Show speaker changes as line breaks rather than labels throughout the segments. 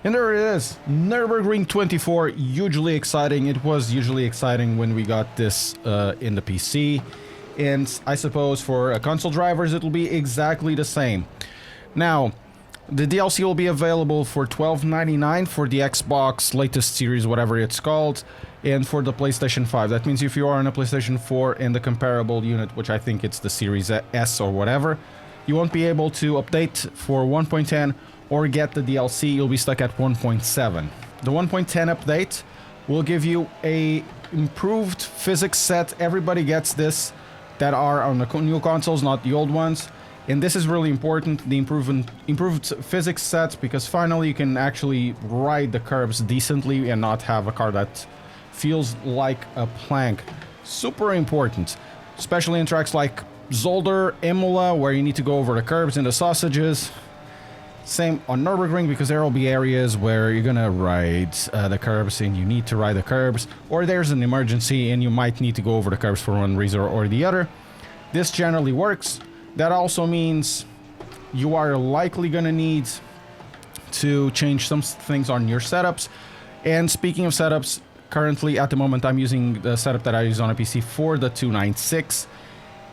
And there it is, Nürburgring 24, hugely exciting. It was hugely exciting when we got this in the PC. And I suppose for console drivers, it'll be exactly the same. Now, the DLC will be available for $12.99 for the Xbox latest series, whatever it's called, and for the PlayStation 5. That means if you are on a PlayStation 4 and the comparable unit, which I think it's the Series S or whatever, you won't be able to update for 1.10 or get the DLC. You'll be stuck at 1.7. The 1.10 update will give you a improved physics set. Everybody gets this that are on the new consoles, not the old ones. And this is really important, the improved physics sets, because finally you can actually ride the curves decently and not have a car that feels like a plank. Super important, especially in tracks like Zolder, Imola, where you need to go over the curbs and the sausages. Same on Nürburgring, because there will be areas where you're gonna ride the curbs and you need to ride the curbs, or there's an emergency and you might need to go over the curbs for one reason or the other. This generally works. That also means you are likely gonna need to change some things on your setups. And speaking of setups, currently at the moment I'm using the setup that I use on a PC for the 296.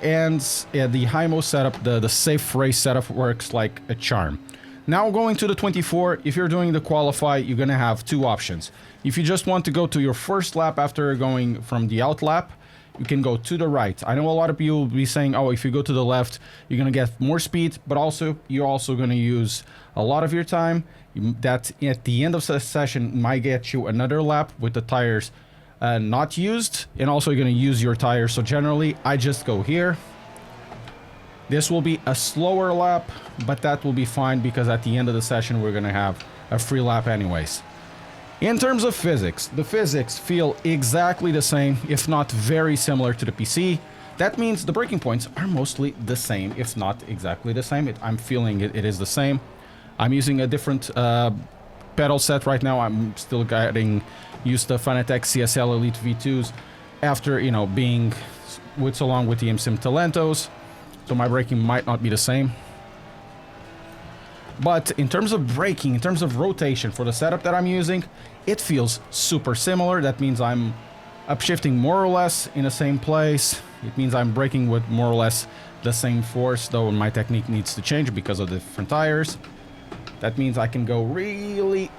And the high-most setup, the safe race setup, works like a charm. Now going to the 24, if you're doing the qualify, you're gonna have two options. If you just want to go to your first lap after going from the out lap, you can go to the right. I know a lot of people will be saying, oh, if you go to the left, you're gonna get more speed, but also you're also gonna use a lot of your time. That at the end of the session might get you another lap with the tires not used, and also you're gonna use your tires. So generally, I just go here. This will be a slower lap, but that will be fine because at the end of the session, we're gonna have a free lap anyways. In terms of physics, the physics feel exactly the same, if not very similar to the PC. That means the braking points are mostly the same, if not exactly the same. I'm feeling it is the same. I'm using a different pedal set right now. I'm still getting used to Fanatec CSL Elite V2s after, you know, being with so long with the IMSIM Talentos. So my braking might not be the same. But in terms of braking, in terms of rotation for the setup that I'm using, it feels super similar. That means I'm upshifting more or less in the same place. It means I'm braking with more or less the same force, though my technique needs to change because of the different tires. That means I can go really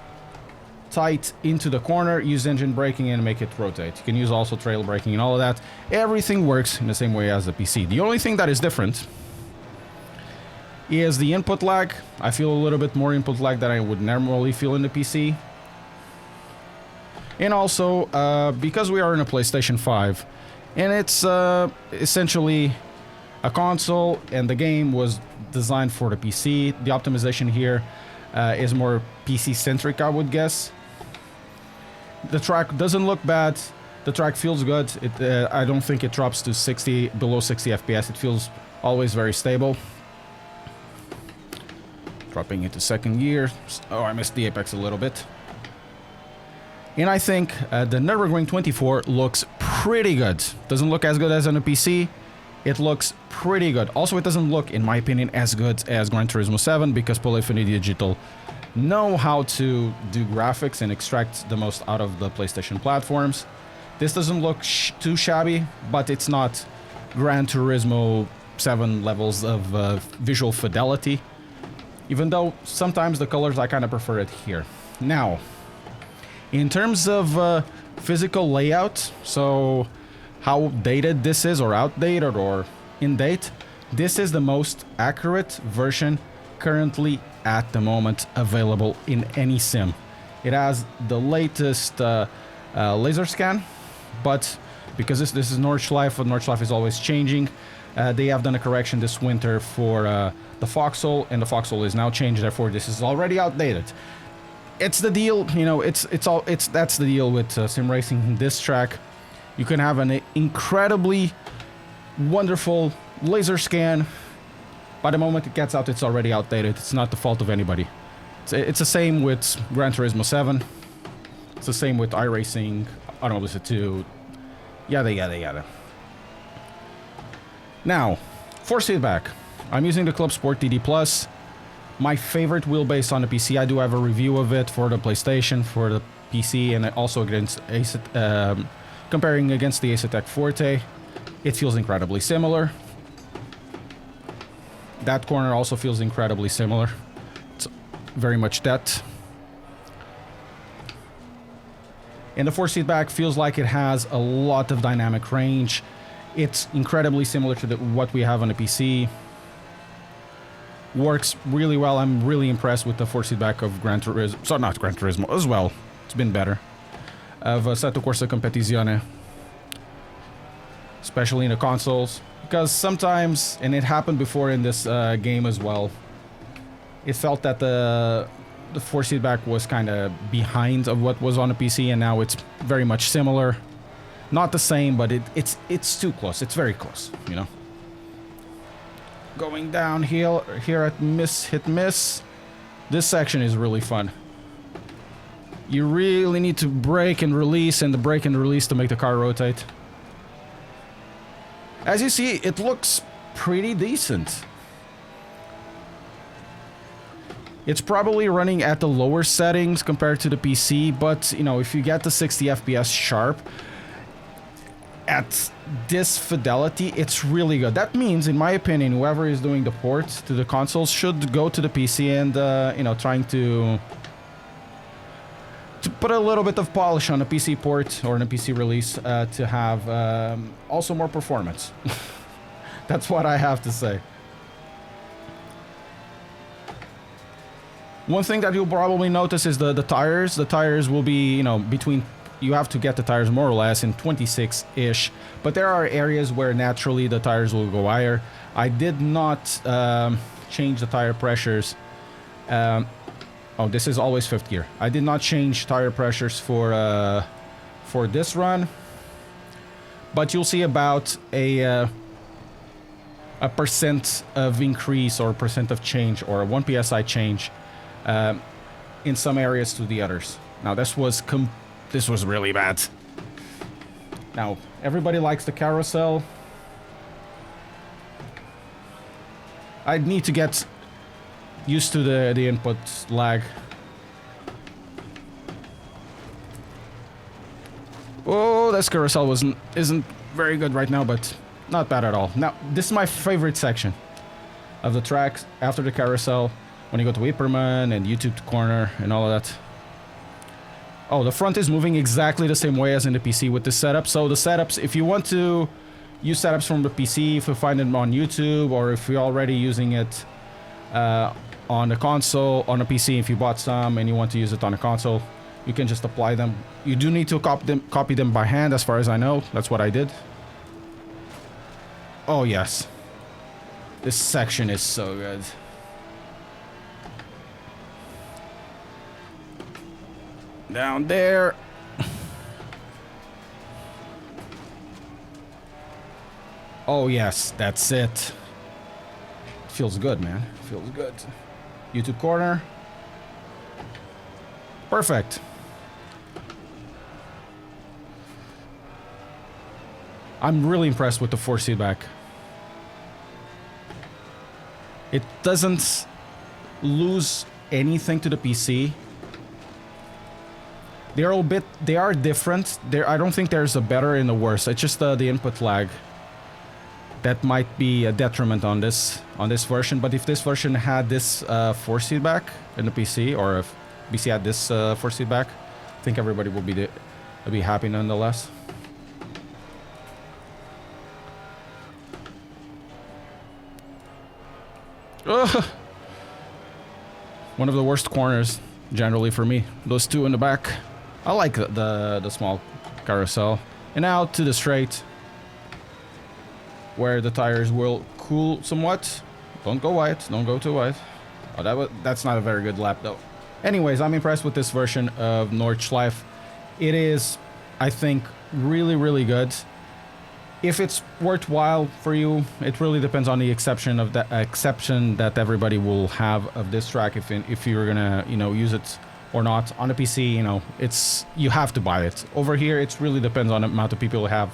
tight into the corner, use engine braking and make it rotate. You can use also trail braking and all of that. Everything works in the same way as the PC. The only thing that is different is the input lag. I feel a little bit more input lag than I would normally feel in the PC. And also, because we are in a PlayStation 5, and it's essentially a console, and the game was designed for the PC, the optimization here is more PC-centric, I would guess. The track doesn't look bad. The track feels good. I don't think it drops to below 60 FPS. It feels always very stable. Dropping into second gear. Oh, I missed the apex a little bit. And I think the Nürburgring 24 looks pretty good. Doesn't look as good as on a PC. It looks pretty good. Also, it doesn't look, in my opinion, as good as Gran Turismo 7 because Polyphony Digital know how to do graphics and extract the most out of the PlayStation platforms. This doesn't look too shabby, but it's not Gran Turismo 7 levels of visual fidelity. Even though sometimes the colors, I kind of prefer it here. Now, in terms of physical layout, so how dated this is, or outdated, or in date, this is the most accurate version currently at the moment available in any sim. It has the latest laser scan, but because this is Nordschleife, Nordschleife is always changing. They have done a correction this winter for the Foxhole, and the Foxhole is now changed. Therefore, this is already outdated. It's the deal, you know. That's the deal with sim racing in this track. You can have an incredibly wonderful laser scan. By the moment it gets out, it's already outdated. It's not the fault of anybody. It's the same with Gran Turismo 7. It's the same with iRacing, Automobilista 2, yada yada yada. Now, force feedback. I'm using the Club Sport DD+. my favorite wheelbase on the PC. I do have a review of it for the PlayStation, for the PC, and also against comparing against the ACC Forte. It feels incredibly similar. That corner also feels incredibly similar. It's very much that. And the 4-seat back feels like it has a lot of dynamic range. It's incredibly similar to what we have on the PC. Works really well. I'm really impressed with the 4-seat back of Gran Turismo. So not Gran Turismo as well. It's been better. Of Assetto Corsa Competizione. Especially in the consoles. Because sometimes, and it happened before in this game as well, it felt that the 4-seat back was kind of behind of what was on the PC, and now it's very much similar. Not the same, but it's too close. It's very close, you know. Going downhill here at Hit Miss. This section is really fun. You really need to brake and release, and the brake and release to make the car rotate. As you see, it looks pretty decent. It's probably running at the lower settings compared to the PC, but, you know, if you get the 60 FPS sharp, at this fidelity, it's really good. That means, in my opinion, whoever is doing the port to the consoles should go to the PC and, you know, trying to put a little bit of polish on a PC port or on a PC release to have also more performance. That's what I have to say. One thing that you'll probably notice is the tires. The tires will be, you know, between... You have to get the tires more or less in 26-ish. But there are areas where naturally the tires will go higher. I did not change the tire pressures. Oh, this is always 5th gear. I did not change tire pressures for this run. But you'll see about a percent of increase or percent of change or a 1 PSI change in some areas to the others. Now this was really bad. Now everybody likes the carousel. I need to get used to the input lag. Oh, this carousel isn't very good right now, but not bad at all. Now this is my favorite section of the track after the carousel. When you go to Whipperman and YouTube corner and all of that. Oh, the front is moving exactly the same way as in the PC with this setup. So the setups, if you want to use setups from the PC, if you find them on YouTube, or if you're already using it on the console, on the PC, if you bought some and you want to use it on the console, you can just apply them. You do need to copy them by hand, as far as I know. That's what I did. Oh, yes. This section is so good. Down there. Oh yes, that's it. Feels good, man. Feels good. YouTube corner. Perfect. I'm really impressed with the 4-seat back. It doesn't lose anything to the PC. They are different. I don't think there's a better and a worse. It's just the input lag that might be a detriment on this version. But if this version had this 4-seat back in the PC, or if PC had this 4-seat back, I think everybody will be happy nonetheless. Ugh. One of the worst corners generally for me. Those two in the back. I like the small carousel. And now to the straight, where the tires will cool somewhat. Don't go wide. Don't go too wide. Oh, that's not a very good lap though. Anyways, I'm impressed with this version of Nordschleife. It is, I think, really, really good. If it's worthwhile for you, it really depends on the exception that everybody will have of this track. If you're gonna, you know, use it or not. On the PC, you know, you have to buy it. Over here, it really depends on the amount of people you have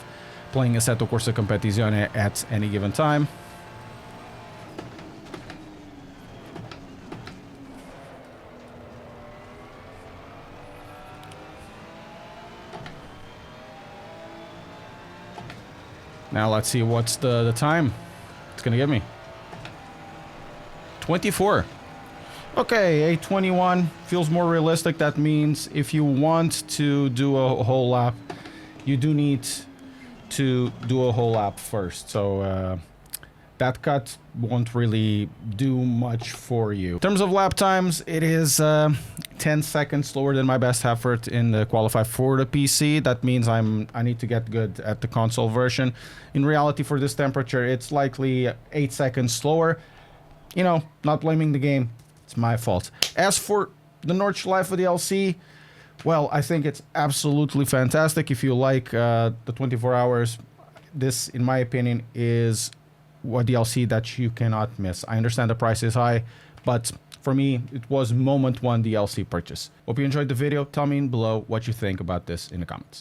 playing Assetto Corsa Competizione at any given time. Now let's see what's the time it's gonna give me. 24. Okay, 8:21 feels more realistic. That means if you want to do a whole lap, you do need to do a whole lap first. So that cut won't really do much for you. In terms of lap times, it is 10 seconds slower than my best effort in the qualify for the PC. That means I need to get good at the console version. In reality, for this temperature, it's likely 8 seconds slower. You know, not blaming the game. It's my fault. As for the Nordschleife DLC, well, I think it's absolutely fantastic. If you like the 24 hours, this, in my opinion, is a DLC that you cannot miss. I understand the price is high, but for me, it was moment one DLC purchase. Hope you enjoyed the video. Tell me below what you think about this in the comments.